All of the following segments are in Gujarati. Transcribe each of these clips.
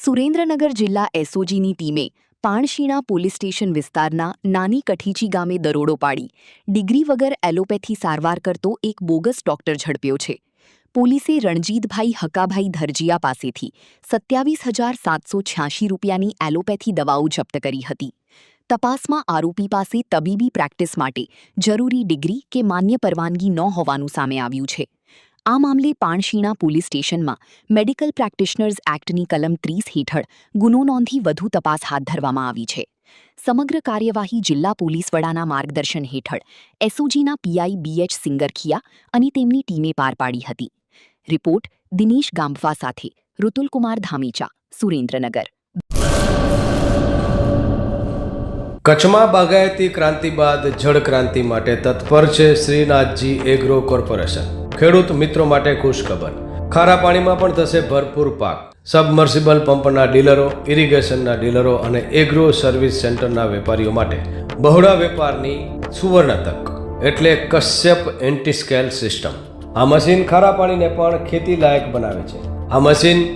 સુરેન્દ્રનગર જિલ્લા એસઓજીની ટીમે પાણશીણા પોલીસ સ્ટેશન વિસ્તારના નાની કઠીચી ગામે દરોડો પાડી ડિગ્રી વગર એલોપેથી સારવાર કરતો એક બોગસ ડોક્ટર ઝડપ્યો છે. પોલીસે રણજીતભાઈ હકાભાઈ ધરજીયા પાસેથી 27,786 રૂપિયાની એલોપેથી દવાઓ જપ્ત કરી હતી. તપાસમાં આરોપી પાસે તબીબી પ્રેક્ટિસ માટે જરૂરી ડિગ્રી કે માન્ય પરવાનગી ન હોવાનું સામે આવ્યું છે. આ મામલે પાણશીણા પોલીસ સ્ટેશનમાં મેડિકલ પ્રેક્ટિશનર્સ એક્ટની કલમ 30 હેઠળ ગુનો નોંધી વધુ તપાસ હાથ ધરવામાં આવી છે. સમગ્ર કાર્યવાહી જિલ્લા પોલીસ વડાના માર્ગદર્શન હેઠળ એસઓજીના પીઆઈ BH સિંગરખિયા અને તેમની ટીમે પાર પાડી હતી. રિપોર્ટ દિનેશ ગામવા સાથે ઋતુલકુમાર ધામેચા, સુરેન્દ્રનગર. કચ્છમાં બાગાયતી ક્રાંતિ બાદ જળ ક્રાંતિ માટે તત્પર છે શ્રીનાથજી એગ્રો કોર્પોરેશન. ખેડૂત મિત્રો માટે ખુશખબર, ખારા પાણીમાં પણ થશે ભરપૂર પાક. સબમર્સિબલ પંપના ડીલરો, ઇરિગેશનના ડીલરો અને એગ્રો સર્વિસ સેન્ટરના વેપારીઓ માટે બહોળા વેપારની સુવર્ણ તક એટલે કશ્યપ એન્ટીસ્કેલ સિસ્ટમ. આ મશીન ખારા પાણીને પણ ખેતી લાયક બનાવે છે. આ મશીન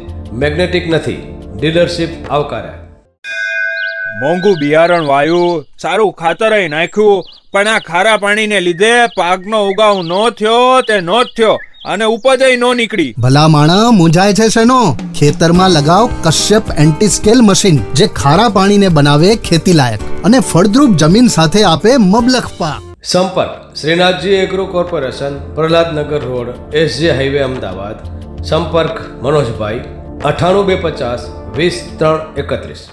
મેગ્નેટિક નથી, ડીલરશીપ આવકાર્યા. મોંઘું બિયારણ વાયું, સારું ખાતરય નાખ્યું, પણ આ ખારા પાણીને લીધે પાકનો ઉગાવ નો થયો તે નો જ થયો અને ઉપજય નો નીકળી. ભલા માણા મૂંઝાય છે શેનો? ખેતરમાં લગાવ કશ્યપ એન્ટીસ્કેલ મશીન, જે ખારા પાણીને બનાવે ખેતી લાયક અને ફળદ્રુપ જમીન સાથે આપે મબલખ પાક. સંપર્ક Shrinathji agro corporation, Prahlad Nagar road, SJ highway, Ahmedabad. સંપર્ક મનોજભાઈ 98 250 20 331.